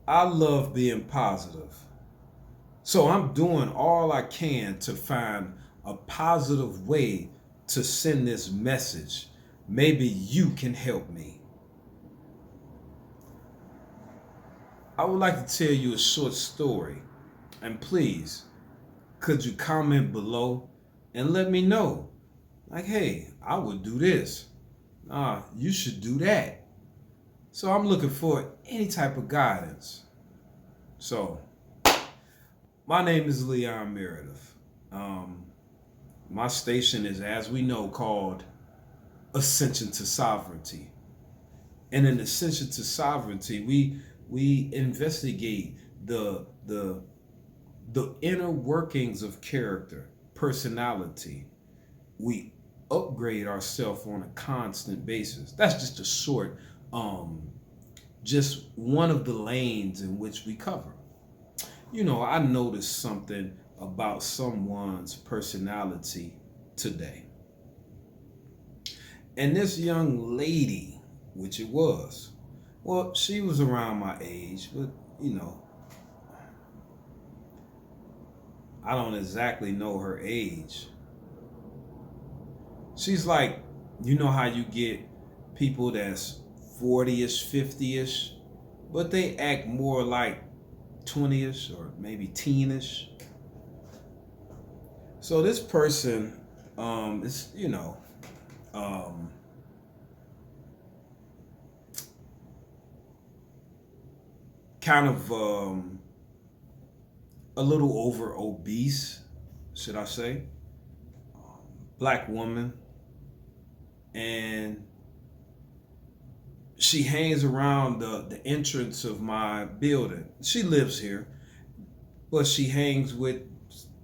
I love being positive. So I'm doing all I can to find a positive way to send this message. Maybe you can help me. I would like to tell you a short story. And please, could you comment below and let me know? Like, hey, I would do this. You should do that. So I'm looking for any type of guidance. So, my name is Leon Meredith. Um, my station is, as we know, called Ascension to Sovereignty. And in Ascension to Sovereignty, we investigate the inner workings of character, personality. We upgrade ourselves on a constant basis. That's just a short, um, just one of the lanes in which we cover. I noticed something about someone's personality today. And this young lady, which it was, well, she was around my age, but you know, I don't exactly know her age. She's like, how you get people that's 40ish, 50ish, but they act more like 20ish or maybe teenish. So this person is, um, kind of a little over obese, should I say? Black woman, and she hangs around the entrance of my building. She lives here, but she hangs with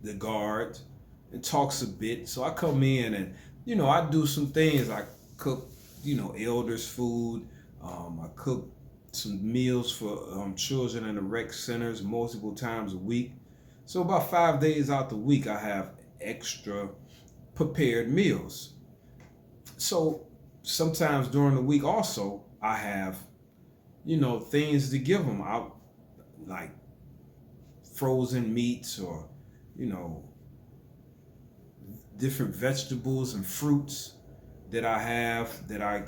the guards and talks a bit. So I come in and, I do some things. I cook, elders' food. I cook some meals for children in the rec centers multiple times a week. So about 5 days out the week, I have extra prepared meals. So sometimes during the week also, I have, things to give them out, like frozen meats or, you know, different vegetables and fruits that I have that I,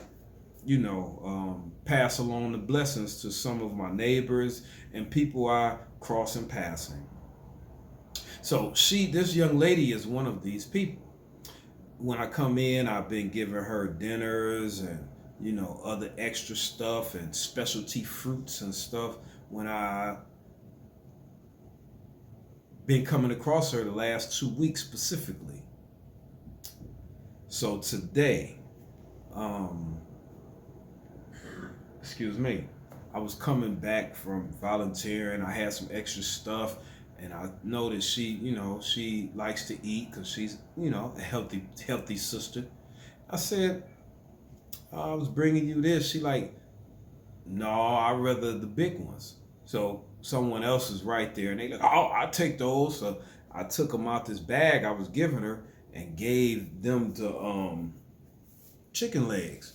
pass along the blessings to some of my neighbors and people I cross in passing. So this young lady is one of these people. When I come in, I've been giving her dinners and, other extra stuff and specialty fruits and stuff when I been coming across her the last 2 weeks specifically. So today, um, excuse me, I was coming back from volunteering. I had some extra stuff, and I noticed she likes to eat because she's, a healthy sister. I said, I was bringing you this. She like, no, I rather the big ones. So someone else is right there, and they like, oh, I take those. So I took them out this bag I was giving her and gave them the chicken legs,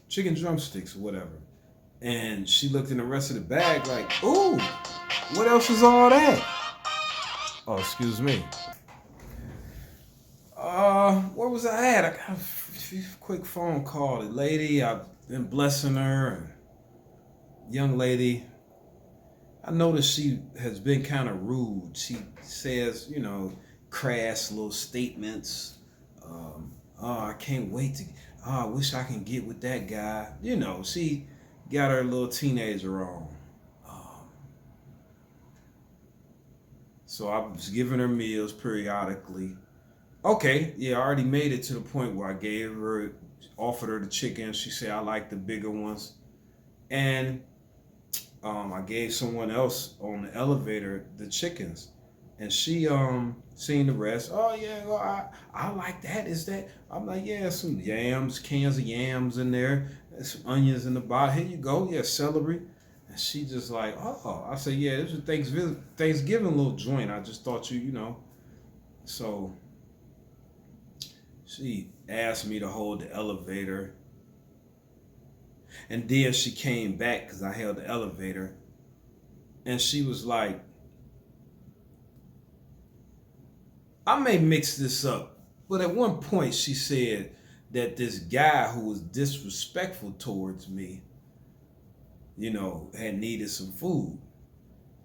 chicken drumsticks, or whatever. And she looked in the rest of the bag like, ooh, what else is all that? Oh, excuse me. Where was I at? I got a quick phone call. The lady, I've been blessing her, and young lady, I noticed she has been kind of rude. She says, crass little statements. Oh, I can't wait to. Oh, I wish I can get with that guy. She got her little teenager on. Um, so I was giving her meals periodically. Okay, yeah, I already made it to the point where I offered her the chicken. She said I like the bigger ones, and I gave someone else on the elevator the chickens, and she seen the rest. Oh yeah, well, I like that. Is that? I'm like, yeah, some yams, cans of yams in there, and some onions in the bottom. Here you go. Yeah, celery. And she just like, oh, I said, yeah, this is Thanksgiving little joint. I just thought you. So she asked me to hold the elevator, and then she came back because I held the elevator. And she was like, I may mix this up, but at one point she said that this guy who was disrespectful towards me, had needed some food.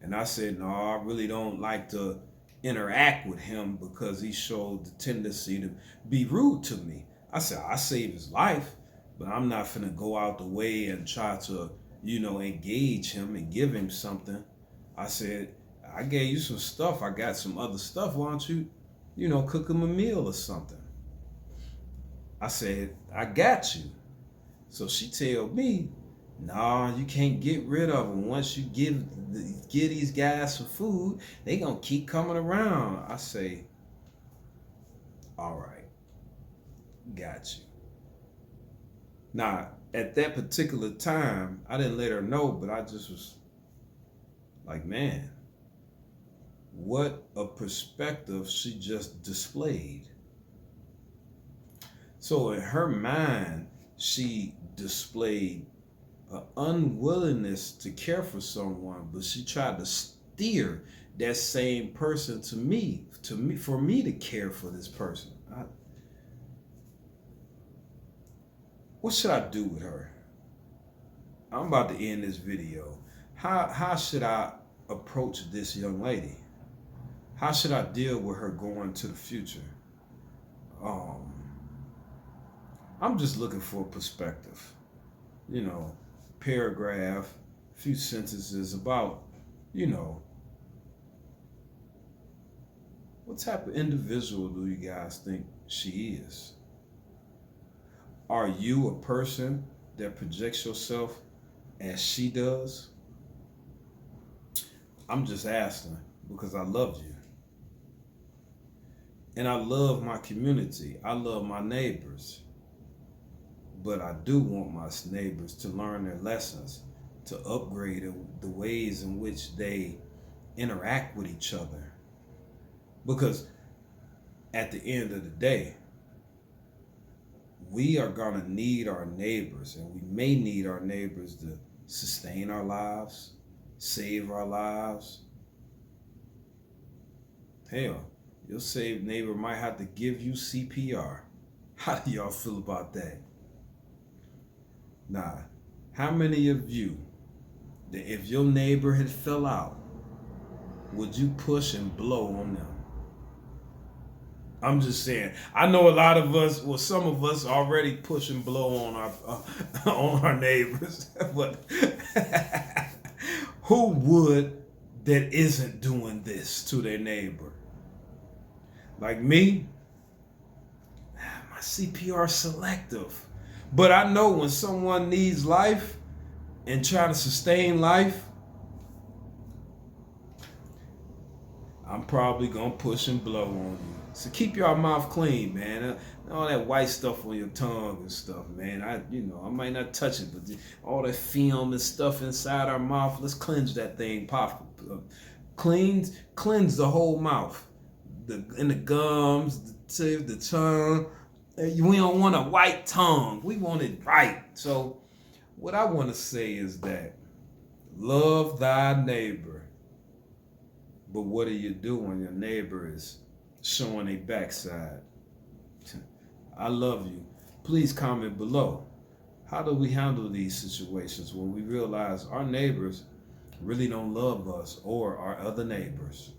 And I said, no, I really don't like to interact with him because he showed the tendency to be rude to me. I said, I saved his life, but I'm not finna go out the way and try to, engage him and give him something. I said, I gave you some stuff. I got some other stuff. Why don't you, cook him a meal or something? I said, I got you. So she tell me, nah, you can't get rid of them. Once you give these guys some food, they gonna keep coming around. I say, all right, got you. Now, at that particular time, I didn't let her know, but I just was like, man, what a perspective she just displayed. So in her mind, she displayed an unwillingness to care for someone, but she tried to steer that same person to me, for me to care for this person. What should I do with her? I'm about to end this video. How should I approach this young lady? How should I deal with her going to the future? I'm just looking for a perspective. Paragraph, few sentences about, what type of individual do you guys think she is? Are you a person that projects yourself as she does? I'm just asking because I love you. And I love my community. I love my neighbors. But I do want my neighbors to learn their lessons, to upgrade the ways in which they interact with each other. Because at the end of the day, we are going to need our neighbors, and we may need our neighbors to sustain our lives, save our lives. Hell, your saved neighbor might have to give you CPR. How do y'all feel about that? Nah, how many of you, that if your neighbor had fell out, would you push and blow on them? I'm just saying. I know a lot of us, well, some of us already push and blow on our neighbors, but who would that isn't doing this to their neighbor? Like me, my CPR selective. But I know when someone needs life and trying to sustain life, I'm probably gonna push and blow on you. So keep your mouth clean, man. All that white stuff on your tongue and stuff, man. I might not touch it, but all that film and stuff inside our mouth, let's cleanse that thing. Cleanse the whole mouth, the gums, the tongue. We don't want a white tongue. We want it right. So what I want to say is that love thy neighbor. But what do you do when your neighbor is showing a backside? I love you. Please comment below. How do we handle these situations when we realize our neighbors really don't love us or our other neighbors?